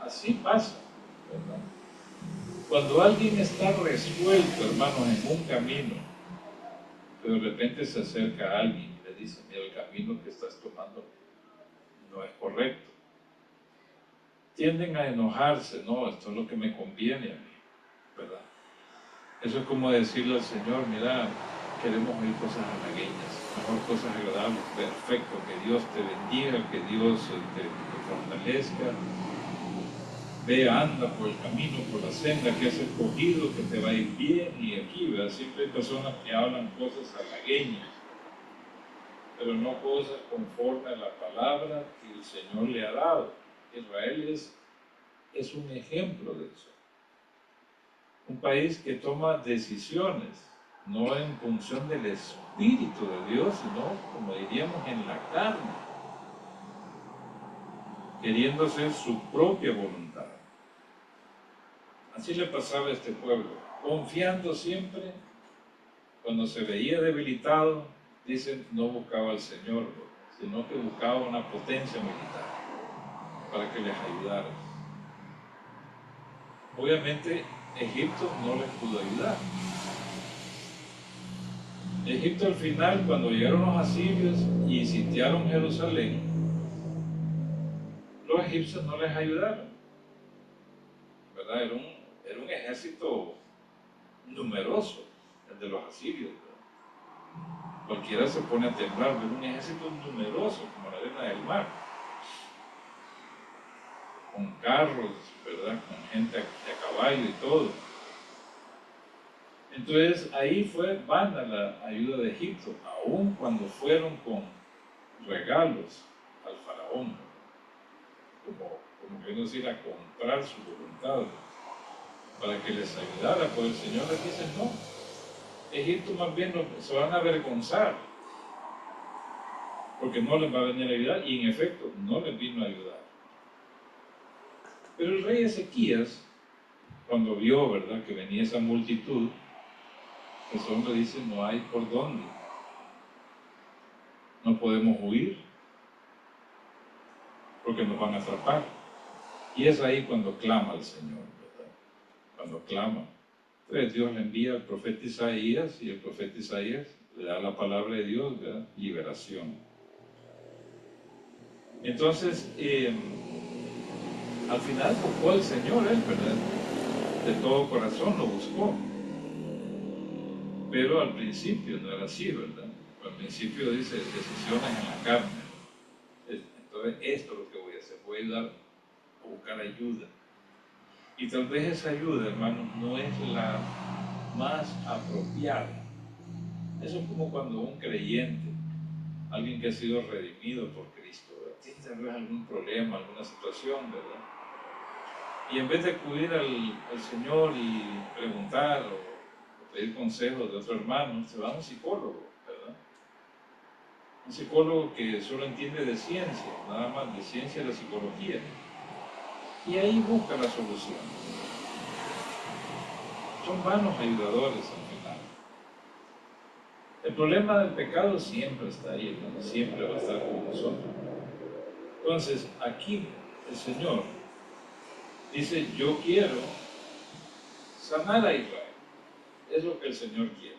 así pasa, ¿verdad? Cuando alguien está resuelto, hermanos, en un camino, pero de repente se acerca a alguien y le dice, mira, el camino que estás tomando no es correcto. Tienden a enojarse, no, esto es lo que me conviene a mí, ¿verdad? Eso es como decirle al Señor, mira, queremos oír cosas halagueñas, mejor cosas agradables, perfecto, que Dios te bendiga, que Dios te fortalezca. Ve, anda por el camino, por la senda que has escogido, que te va a ir bien. Y aquí, ¿verdad? Siempre hay personas que hablan cosas halagueñas, pero no cosas conforme a la palabra que el Señor le ha dado. Israel es un ejemplo de eso. Un país que toma decisiones, no en función del Espíritu de Dios, sino, como diríamos, en la carne, queriendo hacer su propia voluntad. Así le pasaba a este pueblo, confiando siempre, cuando se veía debilitado, dicen, no buscaba al Señor, sino que buscaba una potencia militar para que les ayudara. Obviamente, Egipto no les pudo ayudar. Egipto al final, cuando llegaron los asirios y sitiaron Jerusalén, los egipcios no les ayudaron, ¿verdad? Era un ejército numeroso, el de los asirios, ¿verdad? Cualquiera se pone a temblar, ver un ejército numeroso como la arena del mar, con carros, ¿verdad? Con gente a caballo y todo. Entonces ahí fue vana la ayuda de Egipto, aun cuando fueron con regalos al faraón, como queriendo decir, a comprar su voluntad para que les ayudara, pues el Señor les dice, no, Egipto más bien se van a avergonzar, porque no les va a venir a ayudar, y en efecto no les vino a ayudar. Pero el rey Ezequías, cuando vio, ¿verdad?, que venía esa multitud, Ese hombre dice, no hay por dónde. No podemos huir porque nos van a atrapar. Y es ahí cuando clama al Señor, ¿verdad? Cuando clama. Entonces Dios le envía al profeta Isaías y el profeta Isaías le da la palabra de Dios, ¿verdad? Liberación. Entonces, al final buscó al Señor, él, ¿verdad? De todo corazón lo buscó. Pero al principio no era así, ¿verdad? Al principio dice decisiones en la carne. Entonces, esto es lo que voy a hacer. Voy a ayudar a buscar ayuda. Y tal vez esa ayuda, hermanos, no es la más apropiada. Eso es como cuando un creyente, alguien que ha sido redimido por Cristo, ¿verdad? Tiene tal vez algún problema, alguna situación, ¿verdad? Y en vez de acudir al Señor y preguntar o pedir consejos de otro hermano, se va a un psicólogo, ¿verdad? Un psicólogo que solo entiende de ciencia, nada más de ciencia de la psicología. Y ahí busca la solución. Son vanos ayudadores al final. El problema del pecado siempre está ahí, hermano, siempre va a estar con nosotros. Entonces, aquí el Señor dice, yo quiero sanar a Israel. Es lo que el Señor quiere.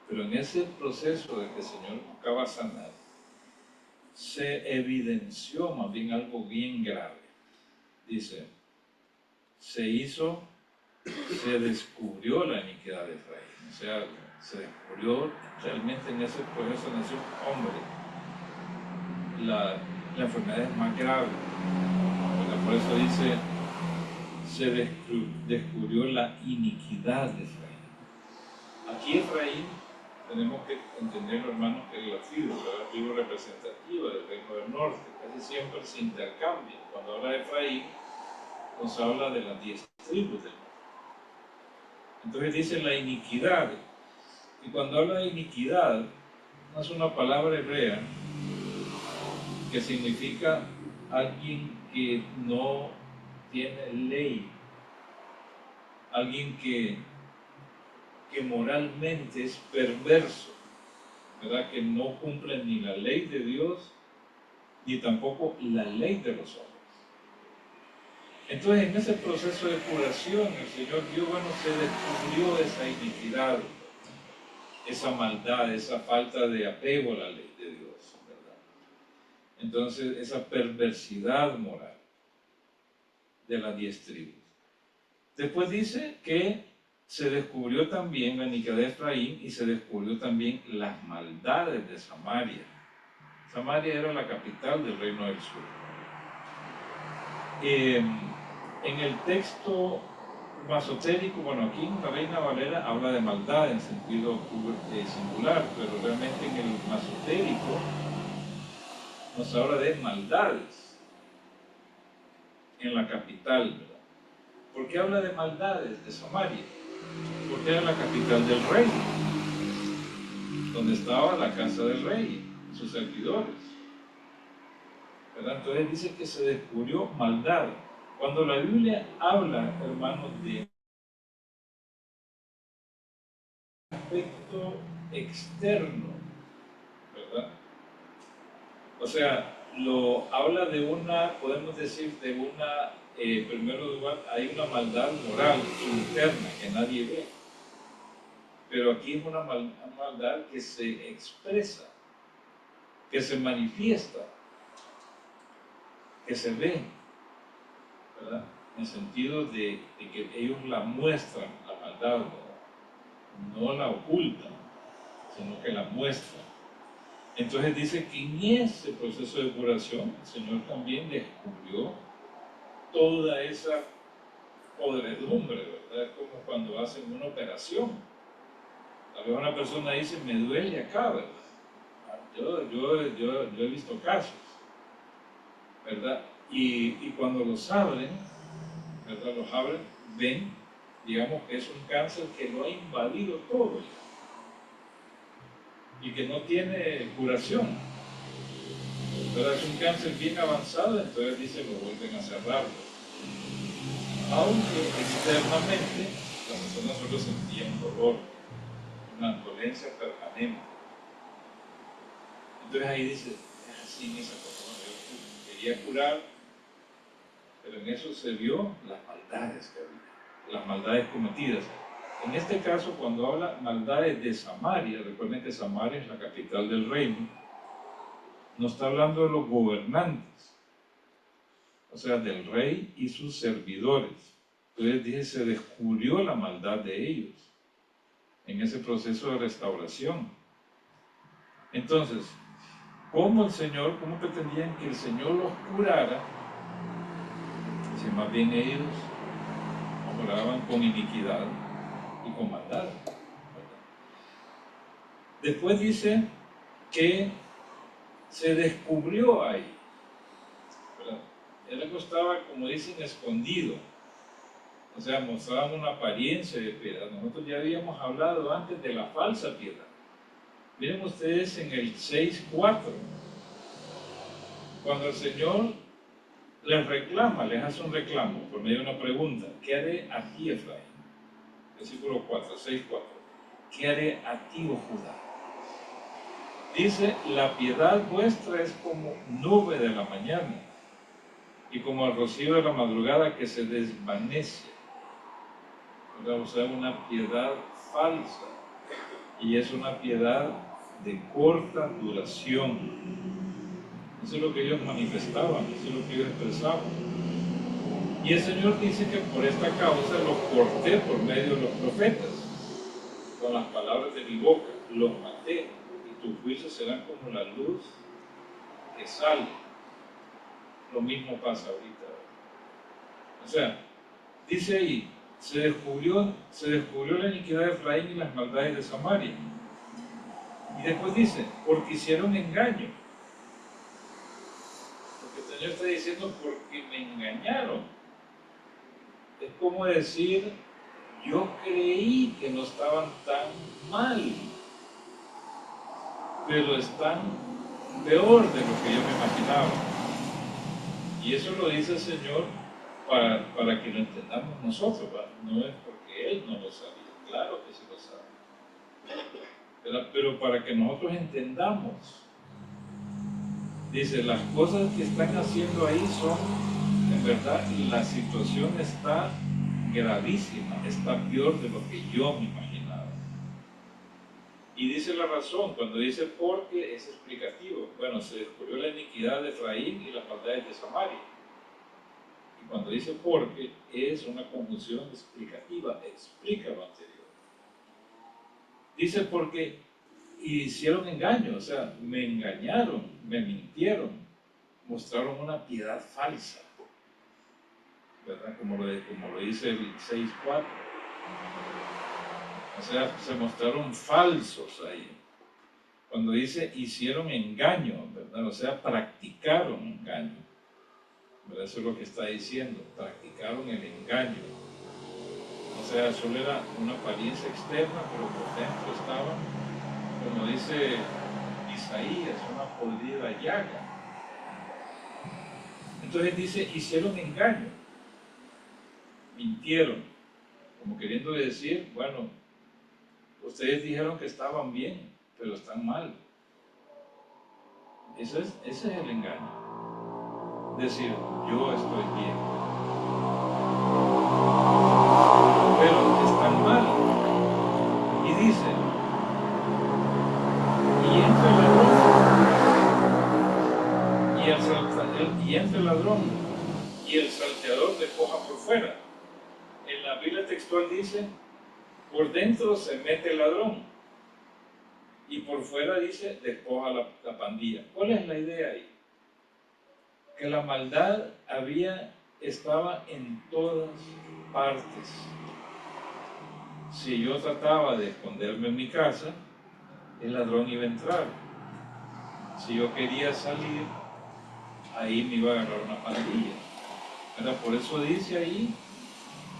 Pero en ese proceso de que el Señor buscaba sanar, se evidenció más bien algo bien grave. Dice, se descubrió la iniquidad de Efraín. O sea, se descubrió realmente en ese proceso nació hombre. La enfermedad es más grave. Por eso dice, se descubrió la iniquidad de Efraín. Aquí Efraín, tenemos que entenderlo, hermanos, que es la tribu representativa del reino del norte. Casi siempre se intercambia. Cuando habla de Efraín, nos habla de las 10 tribus del norte. Entonces dice la iniquidad. Y cuando habla de iniquidad, no es una palabra hebrea que significa alguien que no tiene ley, alguien que moralmente es perverso, ¿verdad? Que no cumple ni la ley de Dios, ni tampoco la ley de los hombres. Entonces, en ese proceso de curación, el Señor Dios, se descubrió esa iniquidad, esa maldad, esa falta de apego a la ley de Dios, ¿verdad? Entonces, esa perversidad moral de las 10 tribus. Después dice que se descubrió también la iniquidad de Efraín y se descubrió también las maldades de Samaria. Samaria era la capital del reino del sur. En el texto masotérico, aquí en la Reina Valera habla de maldad en sentido singular, pero realmente en el masotérico nos habla de maldades en la capital, ¿verdad? ¿Por qué habla de maldades de Samaria? Porque era la capital del rey, donde estaba la casa del rey, sus servidores, ¿verdad? Entonces dice que se descubrió maldad. Cuando la Biblia habla, hermanos, de aspecto externo, ¿verdad? O sea, habla de podemos decir, de en primer lugar, hay una maldad moral interna que nadie ve. Pero aquí es una maldad que se expresa, que se manifiesta, que se ve, ¿verdad? En el sentido de que ellos la muestran, la maldad, ¿verdad? No la ocultan, sino que la muestran. Entonces dice que en ese proceso de curación, el Señor también descubrió toda esa podredumbre, ¿verdad? Es como cuando hacen una operación. Tal vez una persona dice, me duele acá, ¿verdad? Yo he visto casos, ¿verdad? Y cuando los abren, ¿verdad? Los abren, ven, digamos que es un cáncer que lo ha invadido todo y que no tiene curación, ¿verdad? Es un cáncer bien avanzado, entonces dice, lo vuelven a cerrar. Aunque externamente, cuando persona solo sentía un dolor, una dolencia permanente. Entonces ahí dice, es así en esa persona, yo quería curar, pero en eso se vio las maldades que había, las maldades cometidas. En este caso, cuando habla maldades de Samaria, recuerden que Samaria es la capital del reino, no está hablando de los gobernantes, o sea, del rey y sus servidores. Entonces dice, se descubrió la maldad de ellos en ese proceso de restauración. Entonces, ¿cómo pretendían que el Señor los curara si más bien ellos obraban con iniquidad y con maldad? Después dice que se descubrió ahí, ¿verdad? Él estaba, como dicen, escondido, o sea, mostraban una apariencia de piedad. Nosotros ya habíamos hablado antes de la falsa piedad. Miren ustedes en el 6:4, cuando el Señor les reclama, les hace un reclamo por medio de una pregunta: ¿qué haré a ti, Efraín? Versículo 4, 6:4. ¿Qué haré a ti, oh Judá? Dice, la piedad vuestra es como nube de la mañana y como el rocío de la madrugada que se desvanece. O sea, una piedad falsa, y es una piedad de corta duración. Eso es lo que ellos manifestaban, eso es lo que ellos expresaban. Y el Señor dice que por esta causa los corté por medio de los profetas, con las palabras de mi boca, los maté, y tus juicios serán como la luz que sale. Lo mismo pasa ahorita. O sea, dice ahí, se descubrió la iniquidad de Efraín y las maldades de Samaria. Y después dice, porque hicieron engaño. Porque el Señor está diciendo, porque me engañaron. Es como decir, yo creí que no estaban tan mal, pero están peor de lo que yo me imaginaba. Y eso lo dice el Señor para que lo entendamos nosotros, ¿verdad? No es porque Él no lo sabía, claro que sí lo sabe, pero para que nosotros entendamos. Dice, las cosas que están haciendo ahí son, en verdad, la situación está gravísima, está peor de lo que yo me imaginaba. Y dice la razón, cuando dice porque es explicativo. Bueno, se descubrió la iniquidad de Efraín y las maldades de Samaria. Y cuando dice porque es una conjunción explicativa, explica lo anterior. Dice porque hicieron engaño, o sea, me engañaron, me mintieron, mostraron una piedad falsa, ¿verdad? Como lo dice el 6:4. O sea, se mostraron falsos ahí. Cuando dice hicieron engaño, ¿verdad? O sea, practicaron engaño, ¿verdad? Eso es lo que está diciendo, practicaron el engaño. O sea, solo era una apariencia externa, pero por dentro estaba, como dice Isaías, una podrida llaga. Entonces dice, hicieron engaño, mintieron, como queriendo decir, bueno, ustedes dijeron que estaban bien, pero están mal. Ese es el engaño. Decir, yo estoy bien, pero están mal. Y dice, y entra el ladrón y el salteador despoja por fuera. En la Biblia textual dice, por dentro se mete el ladrón y por fuera dice, despoja la pandilla. ¿Cuál es la idea ahí? Que la maldad estaba en todas partes. Si yo trataba de esconderme en mi casa, el ladrón iba a entrar. Si yo quería salir, ahí me iba a agarrar una pandilla. ¿Verdad? Por eso dice ahí,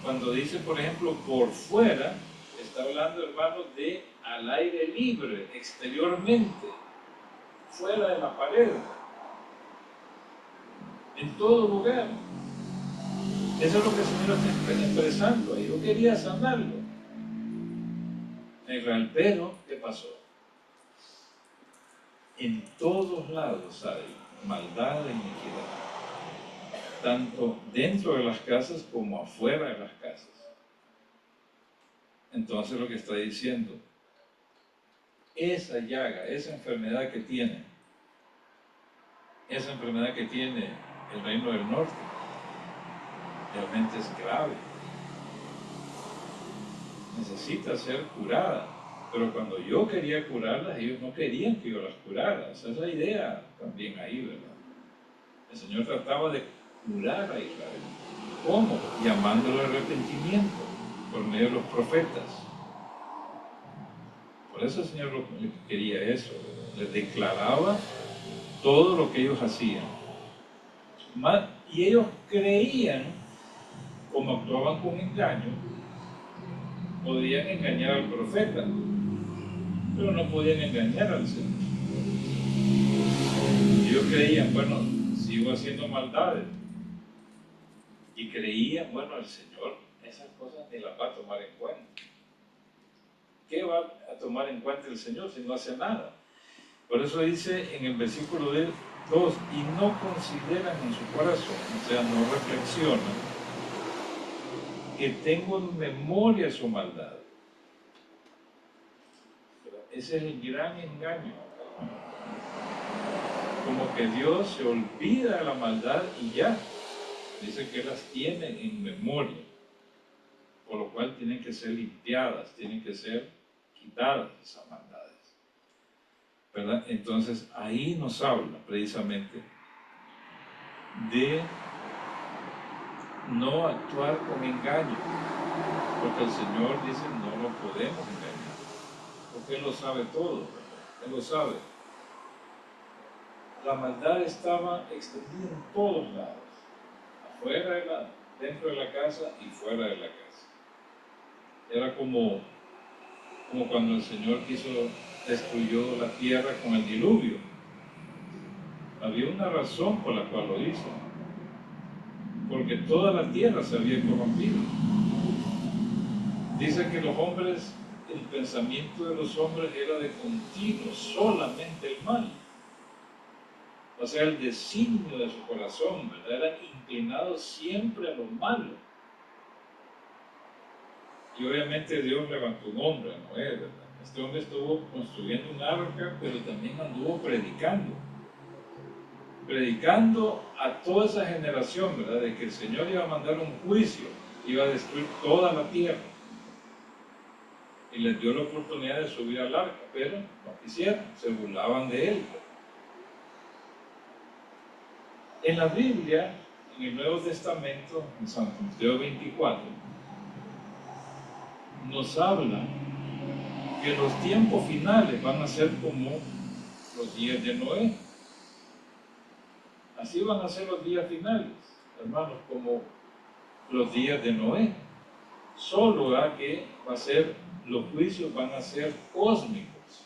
cuando dice, por ejemplo, por fuera, está hablando, hermanos, de al aire libre, exteriormente, fuera de la pared, en todo lugar. Eso es lo que el Señor está expresando ahí. Yo quería sanarlo, en Israel. Pero, ¿qué pasó? En todos lados hay maldad e iniquidad, tanto dentro de las casas como afuera de las casas. Entonces lo que está diciendo, esa llaga, esa enfermedad que tiene el reino del norte, realmente es grave. Necesita ser curada. Pero cuando yo quería curarlas, ellos no querían que yo las curara. Esa es la idea también ahí, ¿verdad? El Señor trataba de curar a Israel. ¿Cómo? Llamándolo al arrepentimiento por medio de los profetas. Por eso el Señor quería eso. Les declaraba todo lo que ellos hacían. Y ellos creían, como actuaban con engaño, podían engañar al profeta, pero no podían engañar al Señor. Ellos creían, bueno, sigo haciendo maldades. Y creían, bueno, el Señor esas cosas ni las va a tomar en cuenta. ¿Qué va a tomar en cuenta el Señor si no hace nada? Por eso dice en el versículo 2, y no consideran en su corazón, o sea, no reflexionan, que tengo en memoria su maldad. Ese es el gran engaño. Como que Dios se olvida de la maldad y ya. Dice que las tiene en memoria. Por lo cual tienen que ser limpiadas, tienen que ser quitadas esas maldades. ¿Verdad? Entonces ahí nos habla precisamente de no actuar con engaño. Porque el Señor dice no lo podemos engañar. Porque Él lo sabe todo. Él lo sabe. La maldad estaba extendida en todos lados, afuera dentro de la casa y fuera de la casa. Era como cuando el Señor destruyó la tierra con el diluvio. Había una razón por la cual lo hizo, porque toda la tierra se había corrompido. Dice que los hombres, el pensamiento de los hombres era de continuo, solamente el mal. O sea, el designio de su corazón, ¿verdad? Era inclinado siempre a lo malo. Y obviamente Dios levantó un hombre, a Noé, ¿verdad? Este hombre estuvo construyendo un arca, pero también anduvo predicando. Predicando a toda esa generación, ¿verdad? De que el Señor iba a mandar un juicio, iba a destruir toda la tierra. Y les dio la oportunidad de subir al arca, pero no quisieron, se burlaban de él. En la Biblia, en el Nuevo Testamento, en San Mateo 24, nos habla que los tiempos finales van a ser como los días de Noé. Así van a ser los días finales, hermanos, como los días de Noé. Solo que los juicios van a ser cósmicos.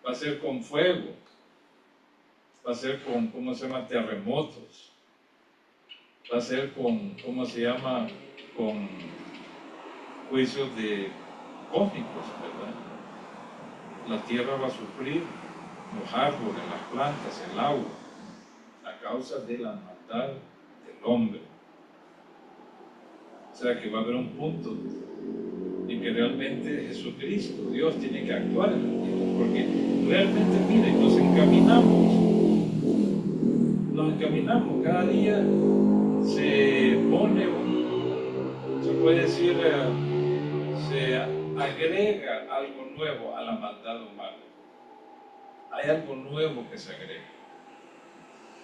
Va a ser con fuego. Va a ser con, terremotos. Va a ser con, con juicios cósmicos, ¿verdad? La tierra va a sufrir, los árboles, las plantas, el agua, a causa de la maldad del hombre. O sea que va a haber un punto en que realmente Jesucristo, Dios, tiene que actuar en el tiempo, porque realmente, miren, nos encaminamos, cada día se pone se puede decir, se agrega algo nuevo a la maldad humana. Hay algo nuevo que se agrega.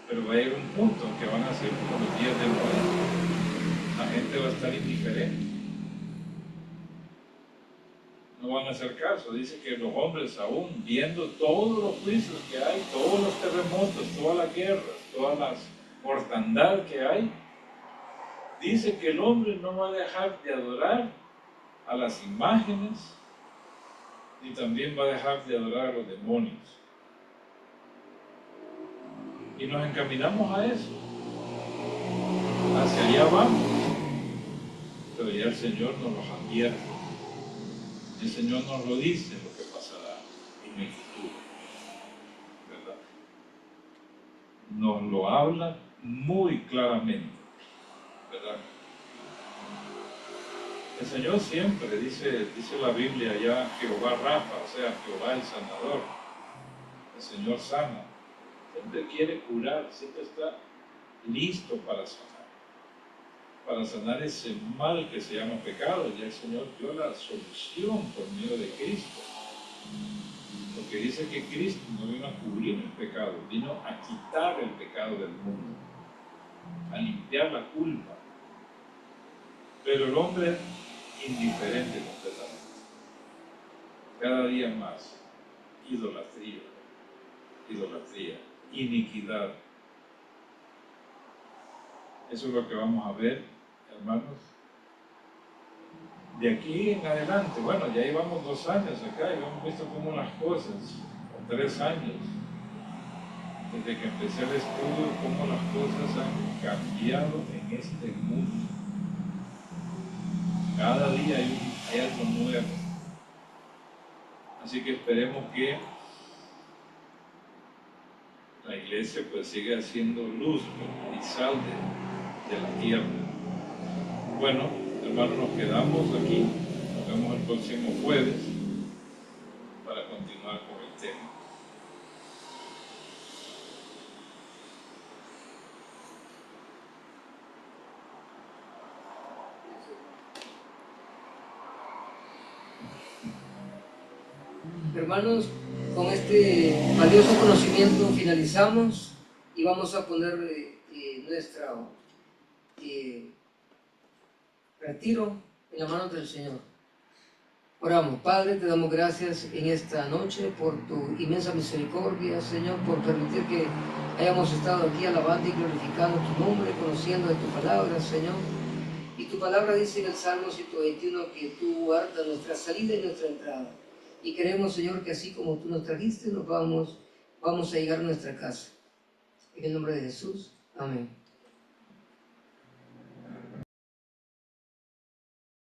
Pero va a llegar un punto en que van a ser como los días de Noé. La gente va a estar indiferente. No van a hacer caso. Dice que los hombres, aún viendo todos los juicios que hay, todos los terremotos, todas las guerras, todas las mortandad que hay, dice que el hombre no va a dejar de adorar a las imágenes, ni también va a dejar de adorar a los demonios. Y nos encaminamos a eso. Hacia allá vamos. Pero ya el Señor nos los advierte. El Señor nos lo dice lo que pasará en el futuro, ¿verdad? Nos lo habla muy claramente, ¿verdad? El Señor siempre dice la Biblia ya, Jehová Rafa, o sea, Jehová el sanador. El Señor sana. Siempre quiere curar, siempre está listo para sanar ese mal que se llama pecado. Ya el Señor dio la solución por medio de Cristo. Porque dice que Cristo no vino a cubrir el pecado, vino a quitar el pecado del mundo, a limpiar la culpa. Pero el hombre indiferente completamente. Cada día más, idolatría, iniquidad. Eso es lo que vamos a ver, hermanos. De aquí en adelante, bueno, ya llevamos 2 años acá y hemos visto cómo las cosas, o 3 años, desde que empecé el estudio, cómo las cosas han cambiado en este mundo. Cada día hay algo nuevo. Así que esperemos que la iglesia pues siga siendo luz y sal de la tierra. Bueno, hermanos, nos quedamos aquí. Nos vemos el próximo jueves para continuar con el tema. Hermanos, con este valioso conocimiento finalizamos y vamos a poner nuestro retiro en las manos del Señor. Oramos. Padre, te damos gracias en esta noche por tu inmensa misericordia, Señor, por permitir que hayamos estado aquí alabando y glorificando tu nombre, conociendo de tu palabra, Señor. Y tu palabra dice en el Salmo 121 que tú guardas nuestra salida y nuestra entrada. Y queremos, Señor, que así como tú nos trajiste, vamos a llegar a nuestra casa. En el nombre de Jesús. Amén.